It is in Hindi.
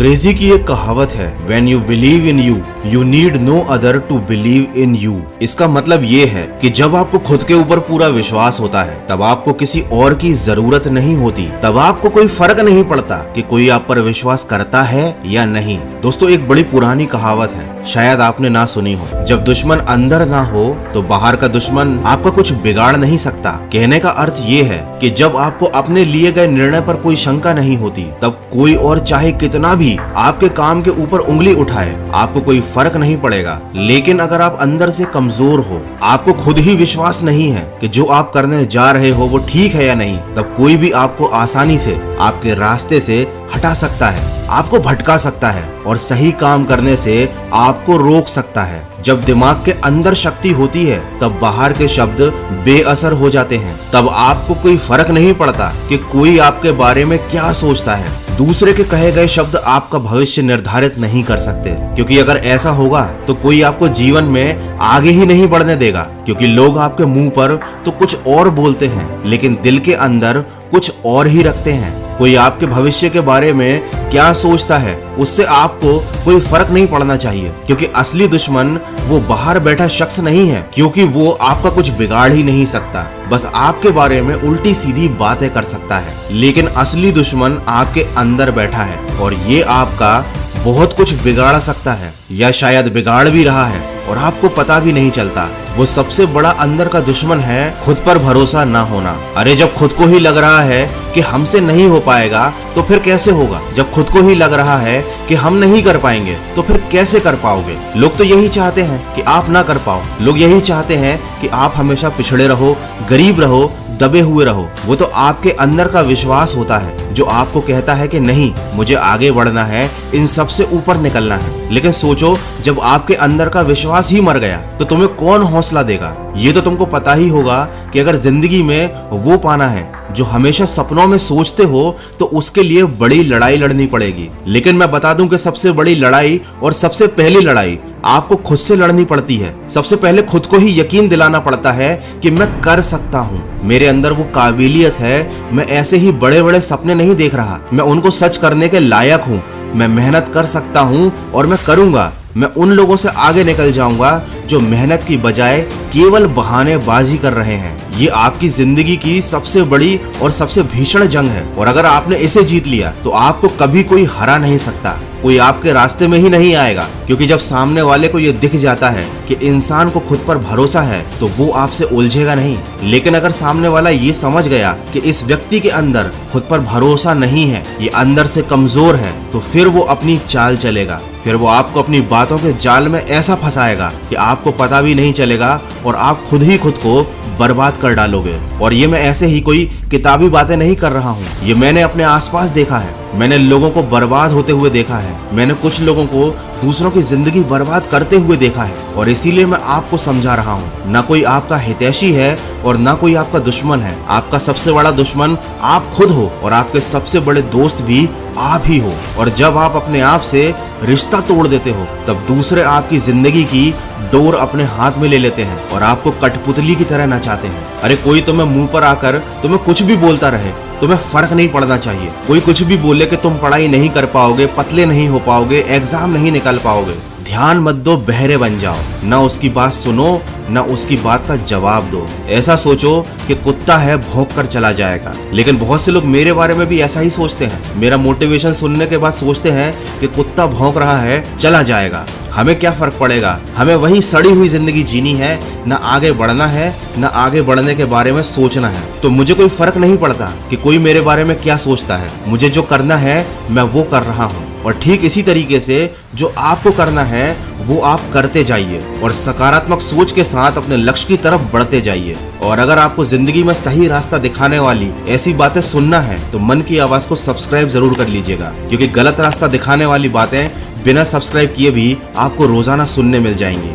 अंग्रेजी की एक कहावत है, When you believe in you, you need no other to believe in you। इसका मतलब ये है कि जब आपको खुद के ऊपर पूरा विश्वास होता है तब आपको किसी और की जरूरत नहीं होती, तब आपको कोई फर्क नहीं पड़ता कि कोई आप पर विश्वास करता है या नहीं। दोस्तों, एक बड़ी पुरानी कहावत है, शायद आपने ना सुनी हो, जब दुश्मन अंदर ना हो तो बाहर का दुश्मन आपका कुछ बिगाड़ नहीं सकता। कहने का अर्थ ये है कि जब आपको अपने लिए गए निर्णय पर कोई शंका नहीं होती तब कोई और चाहे कितना भी आपके काम के ऊपर उंगली उठाए आपको कोई फर्क नहीं पड़ेगा। लेकिन अगर आप अंदर से कमजोर हो, आपको खुद ही विश्वास नहीं है कि जो आप करने जा रहे हो वो ठीक है या नहीं, तब कोई भी आपको आसानी से आपके रास्ते से हटा सकता है, आपको भटका सकता है और सही काम करने से आपको रोक सकता है। जब दिमाग के अंदर शक्ति होती है तब बाहर के शब्द बेअसर हो जाते हैं। तब आपको कोई फर्क नहीं पड़ता कि कोई आपके बारे में क्या सोचता है। दूसरे के कहे गए शब्द आपका भविष्य निर्धारित नहीं कर सकते, क्योंकि अगर ऐसा होगा तो कोई आपको जीवन में आगे ही नहीं बढ़ने देगा, क्योंकि लोग आपके मुंह पर तो कुछ और बोलते हैं लेकिन दिल के अंदर कुछ और ही रखते हैं। कोई आपके भविष्य के बारे में क्या सोचता है उससे आपको कोई फर्क नहीं पड़ना चाहिए, क्योंकि असली दुश्मन वो बाहर बैठा शख्स नहीं है, क्योंकि वो आपका कुछ बिगाड़ ही नहीं सकता, बस आपके बारे में उल्टी सीधी बातें कर सकता है। लेकिन असली दुश्मन आपके अंदर बैठा है और ये आपका बहुत कुछ बिगाड़ सकता है या शायद बिगाड़ भी रहा है और आपको पता भी नहीं चलता। वो सबसे बड़ा अंदर का दुश्मन है खुद पर भरोसा ना होना। अरे जब खुद को ही लग रहा है कि हमसे नहीं हो पाएगा तो फिर कैसे होगा? जब खुद को ही लग रहा है कि हम नहीं कर पाएंगे तो फिर कैसे कर पाओगे? लोग तो यही चाहते हैं कि आप ना कर पाओ, लोग यही चाहते हैं कि आप हमेशा पिछड़े रहो, गरीब रहो, दबे हुए रहो। वो तो आपके अंदर का विश्वास होता है जो आपको कहता है कि नहीं, मुझे आगे बढ़ना है, इन सब से ऊपर निकलना है। लेकिन सोचो, जब आपके अंदर का विश्वास ही मर गया तो तुम्हें कौन हौसला देगा? ये तो तुमको पता ही होगा कि अगर जिंदगी में वो पाना है जो हमेशा सपनों में सोचते हो तो उसके लिए बड़ी लड़ाई लड़नी पड़ेगी। लेकिन मैं बता दूं कि सबसे बड़ी लड़ाई और सबसे पहली लड़ाई आपको खुद से लड़नी पड़ती है। सबसे पहले खुद को ही यकीन दिलाना पड़ता है कि मैं कर सकता हूँ, मेरे अंदर वो काबिलियत है, मैं ऐसे ही बड़े बड़े सपने नहीं देख रहा, मैं उनको सच करने के लायक हूँ, मैं मेहनत कर सकता हूँ और मैं करूँगा। मैं उन लोगों से आगे निकल जाऊंगा जो मेहनत की बजाय केवल बहानेबाजी कर रहे हैं। ये आपकी जिंदगी की सबसे बड़ी और सबसे भीषण जंग है और अगर आपने इसे जीत लिया तो आपको कभी कोई हरा नहीं सकता, कोई आपके रास्ते में ही नहीं आएगा, क्योंकि जब सामने वाले को ये दिख जाता है कि इंसान को खुद पर भरोसा है तो वो आपसे उलझेगा नहीं। लेकिन अगर सामने वाला ये समझ गया कि इस व्यक्ति के अंदर खुद पर भरोसा नहीं है, ये अंदर से कमजोर है, तो फिर वो अपनी चाल चलेगा, फिर वो आपको अपनी बातों के जाल में ऐसा फंसाएगा कि आपको पता भी नहीं चलेगा और आप खुद ही खुद को बर्बाद कर डालोगे। और ये मैं ऐसे ही कोई किताबी बातें नहीं कर रहा हूँ, ये मैंने अपने आसपास देखा है। मैंने लोगों को बर्बाद होते हुए देखा है, मैंने कुछ लोगों को दूसरों की जिंदगी बर्बाद करते हुए देखा है और इसीलिए मैं आपको समझा रहा हूँ। ना कोई आपका हितैषी है और ना कोई आपका दुश्मन है, आपका सबसे बड़ा दुश्मन आप खुद हो और आपके सबसे बड़े दोस्त भी आप ही हो। और जब आप अपने आप से रिश्ता तोड़ देते हो तब दूसरे आपकी जिंदगी की डोर अपने हाथ में ले लेते हैं और आपको कठपुतली की तरह नचाते हैं। अरे कोई तुम्हें मुंह पर आकर तुम्हें कुछ भी बोलता रहे, तुम्हें फर्क नहीं पड़ना चाहिए। कोई कुछ भी बोले कि तुम पढ़ाई नहीं कर पाओगे, पतले नहीं हो पाओगे, एग्जाम नहीं निकाल पाओगे, ध्यान मत दो, बहरे बन जाओ, ना उसकी बात सुनो ना उसकी बात का जवाब दो। ऐसा सोचो कि कुत्ता है, भौंक कर चला जाएगा। लेकिन बहुत से लोग मेरे बारे में भी ऐसा ही सोचते हैं, मेरा मोटिवेशन सुनने के बाद सोचते हैं कि कुत्ता भौंक रहा है, चला जाएगा, हमें क्या फर्क पड़ेगा, हमें वही सड़ी हुई जिंदगी जीनी है, ना आगे बढ़ना है ना आगे बढ़ने के बारे में सोचना है। तो मुझे कोई फर्क नहीं पड़ता कि कोई मेरे बारे में क्या सोचता है, मुझे जो करना है मैं वो कर रहा हूँ। और ठीक इसी तरीके से जो आपको करना है वो आप करते जाइए और सकारात्मक सोच के साथ अपने लक्ष्य की तरफ बढ़ते जाइए। और अगर आपको जिंदगी में सही रास्ता दिखाने वाली ऐसी बातें सुनना है तो मन की आवाज को सब्सक्राइब जरूर कर लीजिएगा, क्योंकि गलत रास्ता दिखाने वाली बातें बिना सब्सक्राइब किए भी आपको रोजाना सुनने मिल जाएंगी।